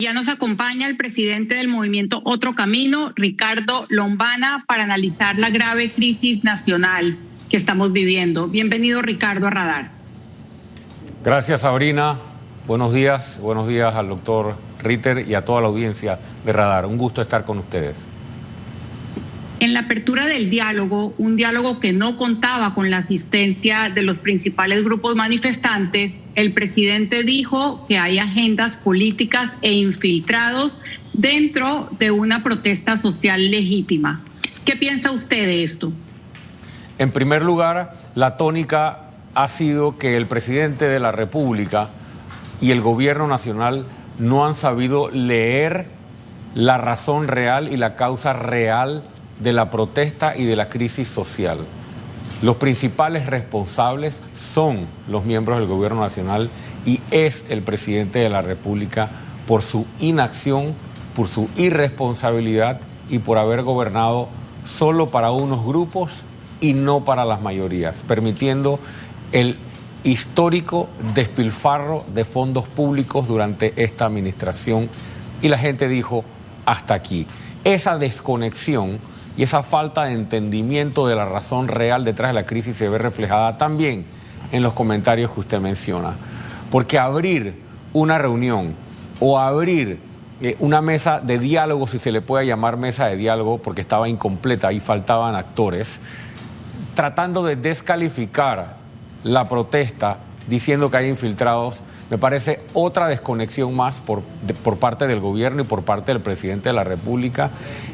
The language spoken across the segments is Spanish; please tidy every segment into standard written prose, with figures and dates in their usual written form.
Ya nos acompaña el presidente del movimiento Otro Camino, Ricardo Lombana, para analizar la grave crisis nacional que estamos viviendo. Bienvenido, Ricardo, a Radar. Gracias, Sabrina. Buenos días al doctor Ritter y a toda la audiencia de Radar. Un gusto estar con ustedes. En la apertura del diálogo, un diálogo que no contaba con la asistencia de los principales grupos manifestantes, el presidente dijo que hay agendas políticas e infiltrados dentro de una protesta social legítima. ¿Qué piensa usted de esto? En primer lugar, la tónica ha sido que el presidente de la República y el gobierno nacional no han sabido leer la razón real y la causa real de la protesta y de la crisis social. Los principales responsables son los miembros del gobierno nacional y es el presidente de la República por su inacción, por su irresponsabilidad y por haber gobernado solo para unos grupos y no para las mayorías, permitiendo el histórico despilfarro de fondos públicos durante esta administración. Y la gente dijo, hasta aquí. Esa desconexión y esa falta de entendimiento de la razón real detrás de la crisis se ve reflejada también en los comentarios que usted menciona. Porque abrir una reunión o abrir una mesa de diálogo, si se le puede llamar mesa de diálogo, porque estaba incompleta y faltaban actores, tratando de descalificar la protesta, diciendo que hay infiltrados, me parece otra desconexión más por parte del gobierno y por parte del presidente de la República,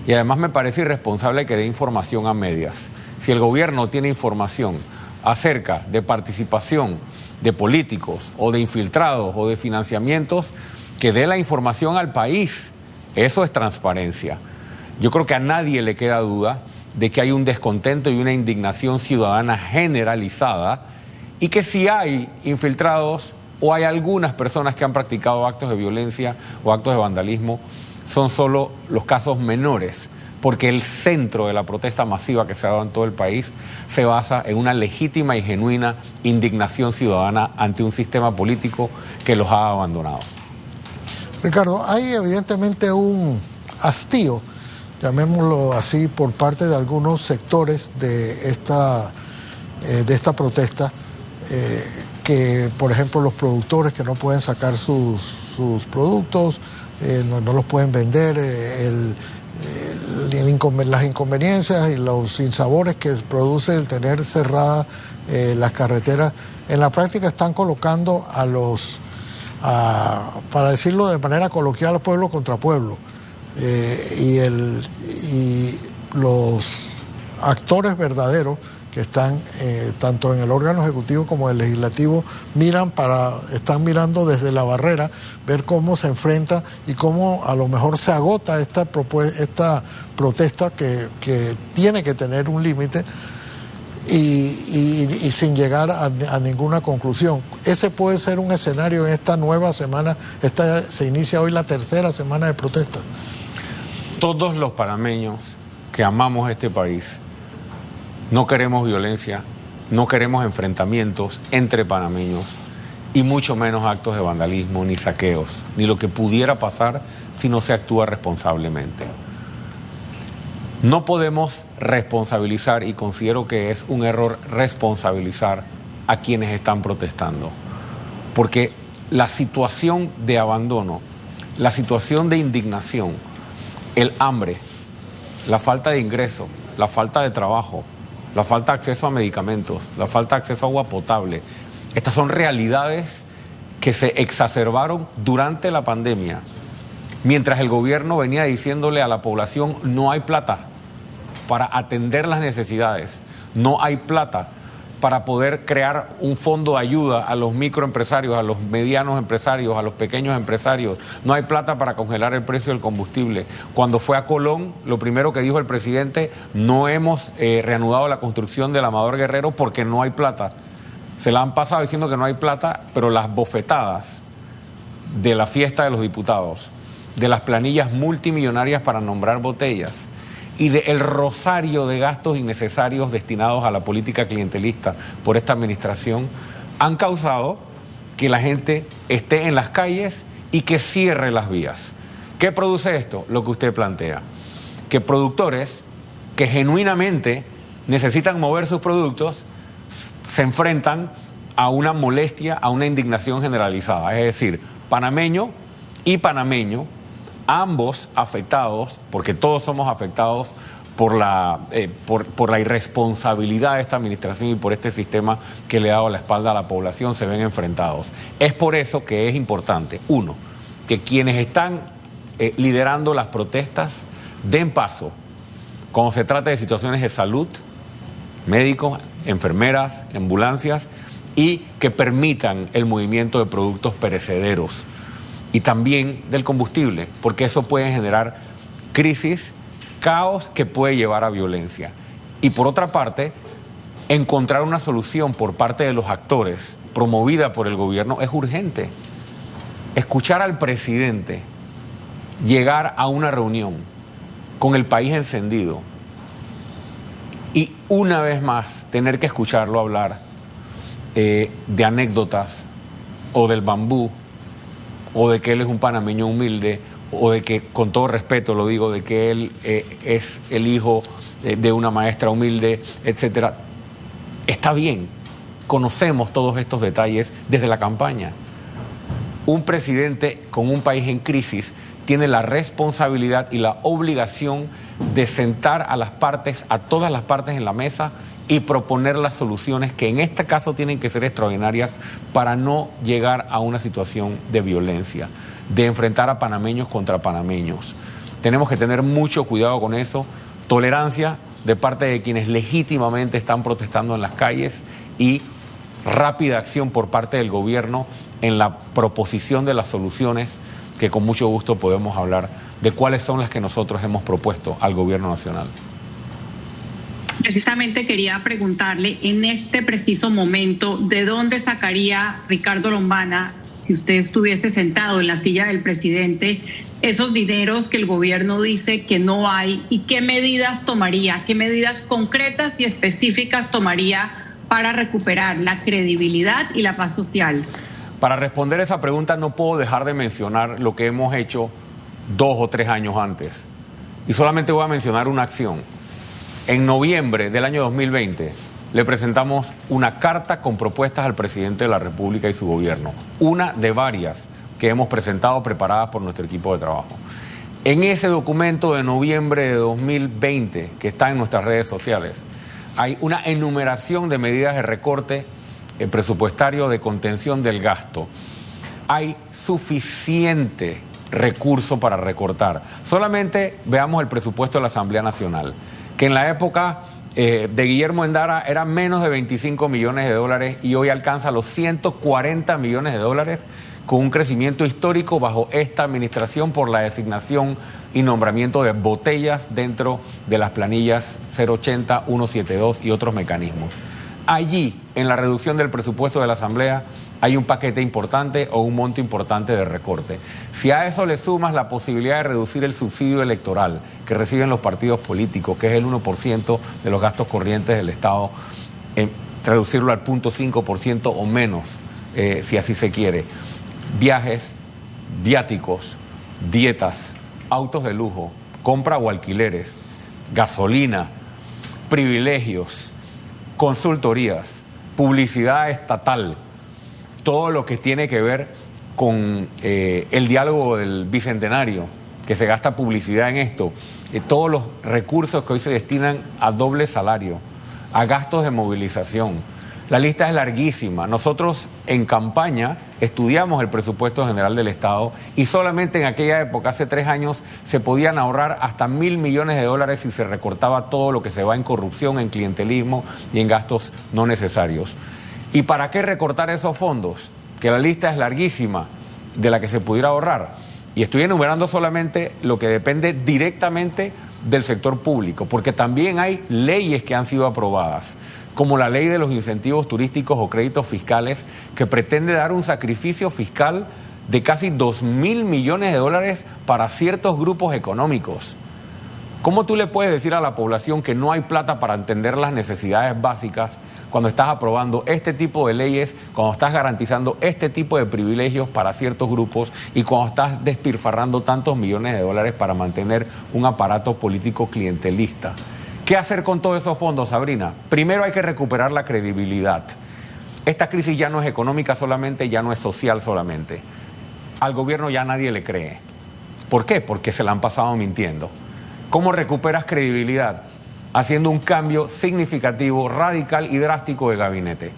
y además me parece irresponsable que dé información a medias. Si el gobierno tiene información acerca de participación de políticos o de infiltrados o de financiamientos, que dé la información al país. Eso es transparencia. Yo creo que a nadie le queda duda de que hay un descontento y una indignación ciudadana generalizada, y que si hay infiltrados o hay algunas personas que han practicado actos de violencia o actos de vandalismo, son solo los casos menores, porque el centro de la protesta masiva que se ha dado en todo el país se basa en una legítima y genuina indignación ciudadana ante un sistema político que los ha abandonado. Ricardo, hay evidentemente un hastío, llamémoslo así, por parte de algunos sectores de esta protesta, que por ejemplo los productores que no pueden sacar sus productos, no los pueden vender, las inconveniencias y los sinsabores que produce el tener cerradas las carreteras, en la práctica están colocando para decirlo de manera coloquial, pueblo contra pueblo, y los actores verdaderos que están tanto en el órgano ejecutivo como en el legislativo están mirando desde la barrera, ver cómo se enfrenta y cómo a lo mejor se agota esta protesta que tiene que tener un límite y sin llegar a ninguna conclusión. Ese puede ser un escenario en esta nueva semana. Se inicia hoy la tercera semana de protesta. Todos los panameños que amamos este país no queremos violencia, no queremos enfrentamientos entre panameños y mucho menos actos de vandalismo, ni saqueos, ni lo que pudiera pasar si no se actúa responsablemente. No podemos responsabilizar, y considero que es un error responsabilizar a quienes están protestando, porque la situación de abandono, la situación de indignación, el hambre, la falta de ingreso, la falta de trabajo, la falta de acceso a medicamentos, la falta de acceso a agua potable, estas son realidades que se exacerbaron durante la pandemia, mientras el gobierno venía diciéndole a la población: no hay plata para atender las necesidades, no hay plata para poder crear un fondo de ayuda a los microempresarios, a los medianos empresarios, a los pequeños empresarios, no hay plata para congelar el precio del combustible. Cuando fue a Colón, lo primero que dijo el presidente: no hemos reanudado la construcción del Amador Guerrero porque no hay plata. Se la han pasado diciendo que no hay plata, pero las bofetadas de la fiesta de los diputados, de las planillas multimillonarias para nombrar botellas y del rosario de gastos innecesarios destinados a la política clientelista por esta administración, han causado que la gente esté en las calles y que cierre las vías. ¿Qué produce esto? Lo que usted plantea. Que productores que genuinamente necesitan mover sus productos se enfrentan a una molestia, a una indignación generalizada. Es decir, panameño y panameño, ambos afectados, porque todos somos afectados por la irresponsabilidad de esta administración y por este sistema que le ha dado la espalda a la población, se ven enfrentados. Es por eso que es importante, uno, que quienes están liderando las protestas den paso cuando se trata de situaciones de salud, médicos, enfermeras, ambulancias, y que permitan el movimiento de productos perecederos y también del combustible, porque eso puede generar crisis, caos que puede llevar a violencia. Y por otra parte, encontrar una solución por parte de los actores promovida por el gobierno es urgente. Escuchar al presidente llegar a una reunión con el país encendido y una vez más tener que escucharlo hablar de anécdotas o del bambú o de que él es un panameño humilde o de que, con todo respeto lo digo, de que él es el hijo de una maestra humilde, etcétera. Está bien, conocemos todos estos detalles desde la campaña. Un presidente con un país en crisis tiene la responsabilidad y la obligación de sentar a las partes, a todas las partes en la mesa y proponer las soluciones que en este caso tienen que ser extraordinarias para no llegar a una situación de violencia, de enfrentar a panameños contra panameños. Tenemos que tener mucho cuidado con eso, tolerancia de parte de quienes legítimamente están protestando en las calles y rápida acción por parte del gobierno en la proposición de las soluciones que con mucho gusto podemos hablar de cuáles son las que nosotros hemos propuesto al gobierno nacional. Precisamente quería preguntarle en este preciso momento, ¿de dónde sacaría Ricardo Lombana, si usted estuviese sentado en la silla del presidente, esos dineros que el gobierno dice que no hay y qué medidas tomaría, qué medidas concretas y específicas tomaría para recuperar la credibilidad y la paz social? Para responder esa pregunta no puedo dejar de mencionar lo que hemos hecho 2 o 3 años antes. Y solamente voy a mencionar una acción. En noviembre del año 2020 le presentamos una carta con propuestas al presidente de la República y su gobierno. Una de varias que hemos presentado preparadas por nuestro equipo de trabajo. En ese documento de noviembre de 2020, que está en nuestras redes sociales, hay una enumeración de medidas de recorte presupuestario de contención del gasto. Hay suficiente recurso para recortar. Solamente veamos el presupuesto de la Asamblea Nacional, que en la época de Guillermo Endara era menos de 25 millones de dólares y hoy alcanza los 140 millones de dólares, con un crecimiento histórico bajo esta administración por la designación y nombramiento de botellas dentro de las planillas 080, 172 y otros mecanismos. Allí, en la reducción del presupuesto de la Asamblea, hay un paquete importante o un monto importante de recorte. Si a eso le sumas la posibilidad de reducir el subsidio electoral que reciben los partidos políticos, que es el 1% de los gastos corrientes del Estado, reducirlo al 0.5% o menos, si así se quiere. Viajes, viáticos, dietas, autos de lujo, compra o alquileres, gasolina, privilegios, consultorías, publicidad estatal, todo lo que tiene que ver con el diálogo del Bicentenario, que se gasta publicidad en esto, todos los recursos que hoy se destinan a doble salario, a gastos de movilización. La lista es larguísima. Nosotros en campaña estudiamos el presupuesto general del Estado y solamente en aquella época, hace 3 años, se podían ahorrar hasta 1.000 millones de dólares si se recortaba todo lo que se va en corrupción, en clientelismo y en gastos no necesarios. ¿Y para qué recortar esos fondos? Que la lista es larguísima de la que se pudiera ahorrar. Y estoy enumerando solamente lo que depende directamente del sector público, porque también hay leyes que han sido aprobadas, como la ley de los incentivos turísticos o créditos fiscales, que pretende dar un sacrificio fiscal de casi 2.000 millones de dólares para ciertos grupos económicos. ¿Cómo tú le puedes decir a la población que no hay plata para atender las necesidades básicas cuando estás aprobando este tipo de leyes, cuando estás garantizando este tipo de privilegios para ciertos grupos y cuando estás despilfarrando tantos millones de dólares para mantener un aparato político clientelista. ¿Qué hacer con todos esos fondos, Sabrina? Primero hay que recuperar la credibilidad. Esta crisis ya no es económica solamente, ya no es social solamente. Al gobierno ya nadie le cree. ¿Por qué? Porque se la han pasado mintiendo. ¿Cómo recuperas credibilidad? Haciendo un cambio significativo, radical y drástico de gabinete.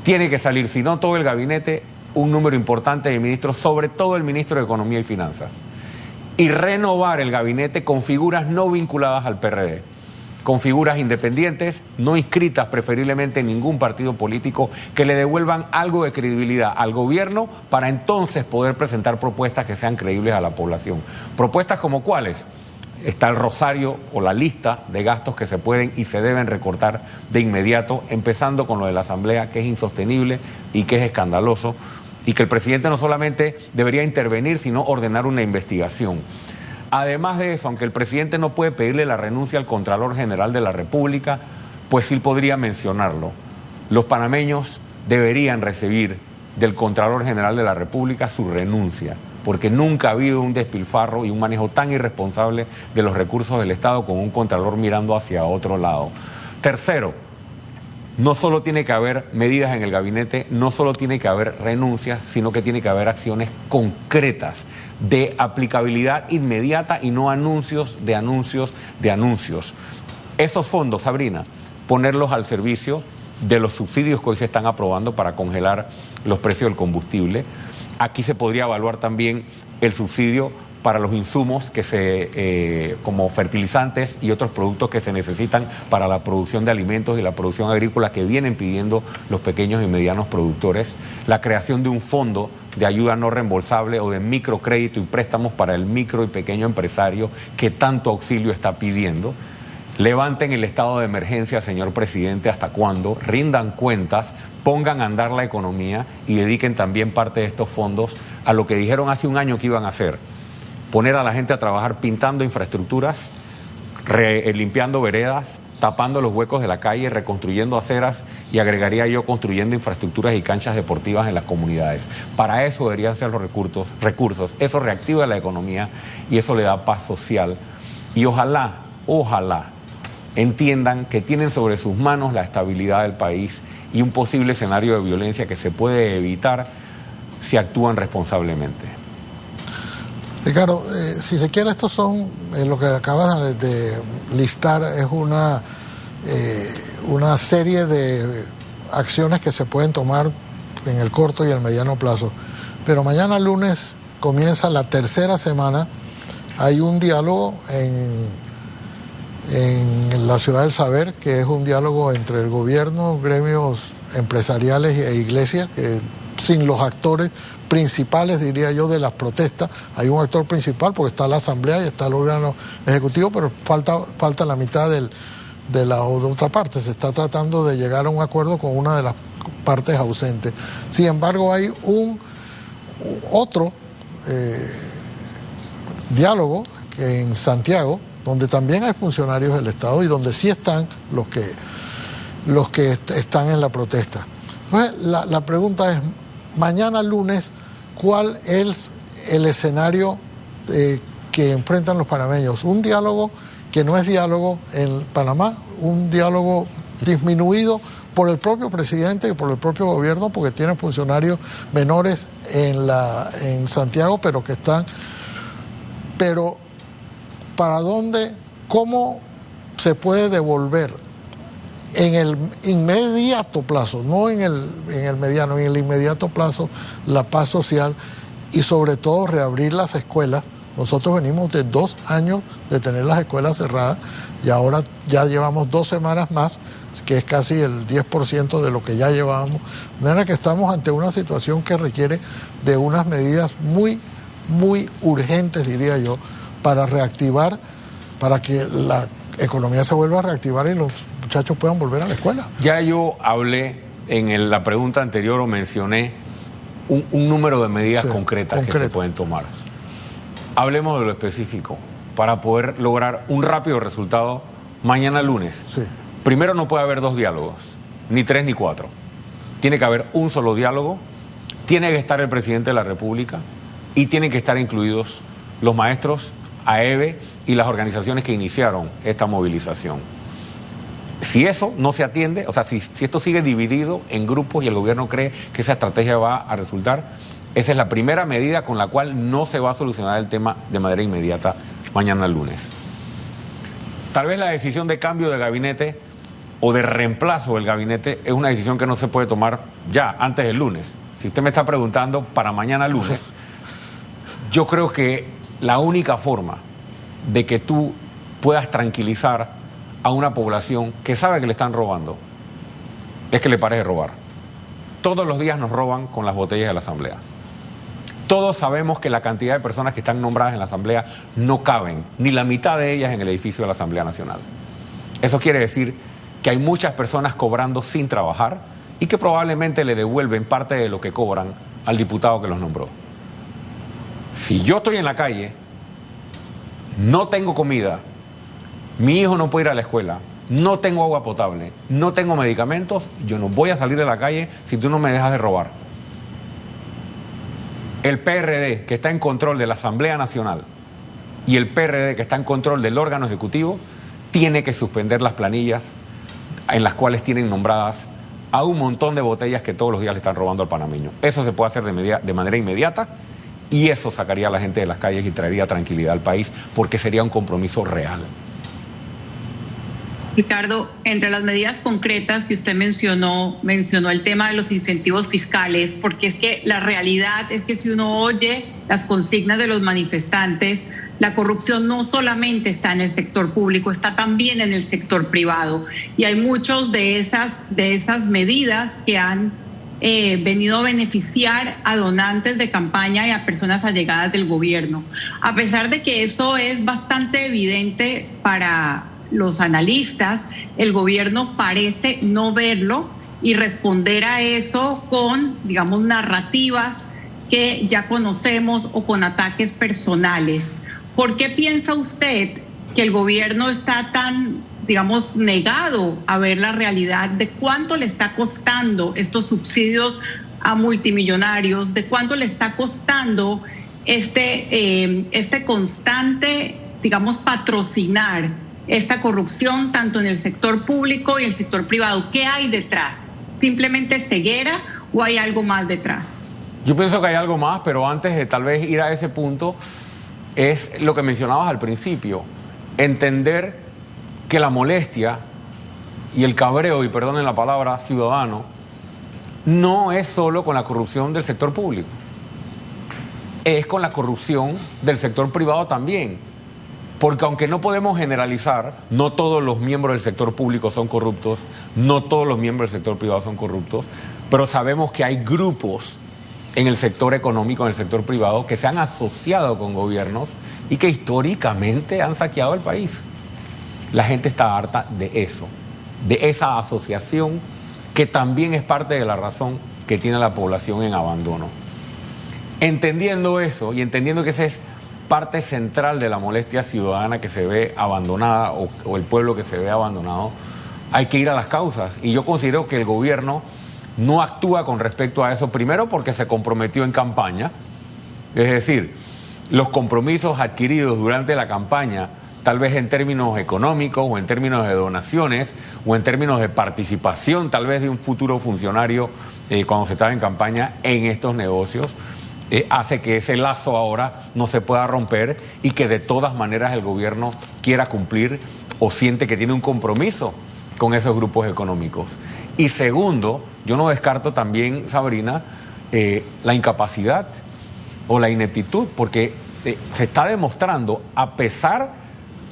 Tiene que salir, si no todo el gabinete, un número importante de ministros, sobre todo el ministro de Economía y Finanzas. Y renovar el gabinete con figuras no vinculadas al PRD, con figuras independientes, no inscritas preferiblemente en ningún partido político, que le devuelvan algo de credibilidad al gobierno para entonces poder presentar propuestas que sean creíbles a la población. ¿Propuestas como cuáles? Está el rosario o la lista de gastos que se pueden y se deben recortar de inmediato, empezando con lo de la Asamblea, que es insostenible y que es escandaloso, y que el presidente no solamente debería intervenir, sino ordenar una investigación. Además de eso, aunque el presidente no puede pedirle la renuncia al Contralor General de la República, pues sí podría mencionarlo. Los panameños deberían recibir del Contralor General de la República su renuncia, porque nunca ha habido un despilfarro y un manejo tan irresponsable de los recursos del Estado con un Contralor mirando hacia otro lado. Tercero, no solo tiene que haber medidas en el gabinete, no solo tiene que haber renuncias, sino que tiene que haber acciones concretas de aplicabilidad inmediata y no anuncios de anuncios de anuncios. Esos fondos, Sabrina, ponerlos al servicio de los subsidios que hoy se están aprobando para congelar los precios del combustible. Aquí se podría evaluar también el subsidio para los insumos como fertilizantes y otros productos que se necesitan para la producción de alimentos y la producción agrícola que vienen pidiendo los pequeños y medianos productores. La creación de un fondo de ayuda no reembolsable o de microcrédito y préstamos para el micro y pequeño empresario que tanto auxilio está pidiendo. Levanten el estado de emergencia, señor presidente, ¿hasta cuándo? Rindan cuentas, pongan a andar la economía y dediquen también parte de estos fondos a lo que dijeron hace un año que iban a hacer. Poner a la gente a trabajar pintando infraestructuras, limpiando veredas, tapando los huecos de la calle, reconstruyendo aceras y agregaría yo construyendo infraestructuras y canchas deportivas en las comunidades. Para eso deberían ser los recursos. Eso reactiva la economía y eso le da paz social. Y ojalá entiendan que tienen sobre sus manos la estabilidad del país y un posible escenario de violencia que se puede evitar si actúan responsablemente. Ricardo, si se quiere, estos son, lo que acabas de listar es una serie de acciones que se pueden tomar en el corto y el mediano plazo. Pero mañana lunes comienza la tercera semana, hay un diálogo en la Ciudad del Saber, que es un diálogo entre el gobierno, gremios empresariales e iglesias, que sin los actores principales, diría yo, de las protestas. Hay un actor principal porque está la Asamblea y está el órgano ejecutivo, pero falta la mitad de la otra parte. Se está tratando de llegar a un acuerdo con una de las partes ausentes. Sin embargo, hay otro diálogo en Santiago, donde también hay funcionarios del Estado y donde sí están los que están en la protesta. Entonces, la pregunta es, mañana lunes, ¿cuál es el escenario que enfrentan los panameños? Un diálogo que no es diálogo en Panamá, un diálogo disminuido por el propio presidente y por el propio gobierno, porque tienen funcionarios menores en Santiago, pero que están... Pero, ¿para dónde? ¿Cómo se puede devolver en el inmediato plazo, no en el mediano, en el inmediato plazo, la paz social y sobre todo reabrir las escuelas? Nosotros venimos de 2 años de tener las escuelas cerradas y ahora ya llevamos 2 semanas más, que es casi el 10% de lo que ya llevábamos. De manera que estamos ante una situación que requiere de unas medidas muy, muy urgentes, diría yo, para reactivar, para que la economía se vuelva a reactivar y los muchachos puedan volver a la escuela. Ya yo hablé en la pregunta anterior o mencioné un número de medidas concretas que se pueden tomar. Hablemos de lo específico para poder lograr un rápido resultado mañana lunes. Sí. Primero, no puede haber 2 diálogos. ni 3 ni 4. Tiene que haber un solo diálogo, tiene que estar el presidente de la República y tienen que estar incluidos los maestros, AEVE y las organizaciones que iniciaron esta movilización. Si eso no se atiende, o sea, si esto sigue dividido en grupos y el gobierno cree que esa estrategia va a resultar, esa es la primera medida con la cual no se va a solucionar el tema de manera inmediata mañana lunes. Tal vez la decisión de cambio de gabinete o de reemplazo del gabinete es una decisión que no se puede tomar ya, antes del lunes. Si usted me está preguntando para mañana lunes, yo creo que la única forma de que tú puedas tranquilizar a una población que sabe que le están robando es que le pare de robar. Todos los días nos roban con las botellas de la Asamblea. Todos sabemos que la cantidad de personas que están nombradas en la Asamblea no caben, ni la mitad de ellas en el edificio de la Asamblea Nacional. Eso quiere decir que hay muchas personas cobrando sin trabajar y que probablemente le devuelven parte de lo que cobran al diputado que los nombró. Si yo estoy en la calle, no tengo comida, mi hijo no puede ir a la escuela, no tengo agua potable, no tengo medicamentos, yo no voy a salir de la calle si tú no me dejas de robar. El PRD, que está en control de la Asamblea Nacional, y el PRD, que está en control del órgano ejecutivo, tiene que suspender las planillas en las cuales tienen nombradas a un montón de botellas que todos los días le están robando al panameño. Eso se puede hacer de manera inmediata y eso sacaría a la gente de las calles y traería tranquilidad al país porque sería un compromiso real. Ricardo, entre las medidas concretas que usted mencionó el tema de los incentivos fiscales, porque es que la realidad es que si uno oye las consignas de los manifestantes, la corrupción no solamente está en el sector público, está también en el sector privado. Y hay muchas de esas medidas que han venido a beneficiar a donantes de campaña y a personas allegadas del gobierno. A pesar de que eso es bastante evidente para los analistas, el gobierno parece no verlo y responder a eso con, digamos, narrativas que ya conocemos o con ataques personales. ¿Por qué piensa usted que el gobierno está tan, digamos, negado a ver la realidad de cuánto le está costando estos subsidios a multimillonarios, de cuánto le está costando este constante, digamos, patrocinar esta corrupción tanto en el sector público y el sector privado? ¿Qué hay detrás? ¿Simplemente ceguera o hay algo más detrás? Yo pienso que hay algo más, pero antes de tal vez ir a ese punto, es lo que mencionabas al principio, entender que la molestia y el cabreo, y perdonen la palabra, ciudadano, no es solo con la corrupción del sector público, es con la corrupción del sector privado también. Porque aunque no podemos generalizar, no todos los miembros del sector público son corruptos, no todos los miembros del sector privado son corruptos, pero sabemos que hay grupos en el sector económico, en el sector privado, que se han asociado con gobiernos y que históricamente han saqueado el país. La gente está harta de eso, de esa asociación que también es parte de la razón que tiene la población en abandono. Entendiendo eso y entendiendo que ese es parte central de la molestia ciudadana que se ve abandonada o el pueblo que se ve abandonado, hay que ir a las causas. Y yo considero que el gobierno no actúa con respecto a eso, primero porque se comprometió en campaña, es decir, los compromisos adquiridos durante la campaña, tal vez en términos económicos o en términos de donaciones o en términos de participación tal vez de un futuro funcionario cuando se estaba en campaña en estos negocios, hace que ese lazo ahora no se pueda romper y que de todas maneras el gobierno quiera cumplir o siente que tiene un compromiso con esos grupos económicos. Y segundo, yo no descarto también, Sabrina, la incapacidad o la ineptitud, porque se está demostrando, a pesar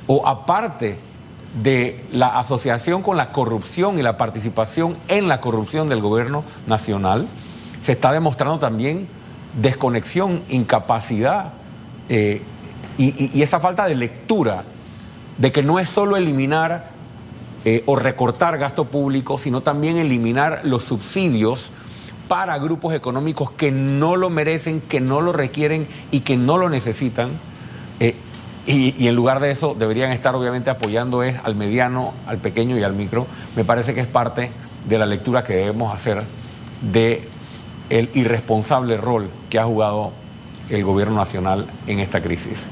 o aparte de la asociación con la corrupción y la participación en la corrupción del gobierno nacional, se está demostrando también desconexión, incapacidad y esa falta de lectura de que no es solo eliminar o recortar gasto público, sino también eliminar los subsidios para grupos económicos que no lo merecen, que no lo requieren y que no lo necesitan. Y en lugar de eso deberían estar obviamente apoyando al mediano, al pequeño y al micro. Me parece que es parte de la lectura que debemos hacer de el irresponsable rol que ha jugado el gobierno nacional en esta crisis.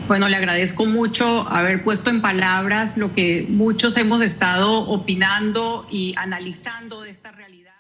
Bueno, le agradezco mucho haber puesto en palabras lo que muchos hemos estado opinando y analizando de esta realidad.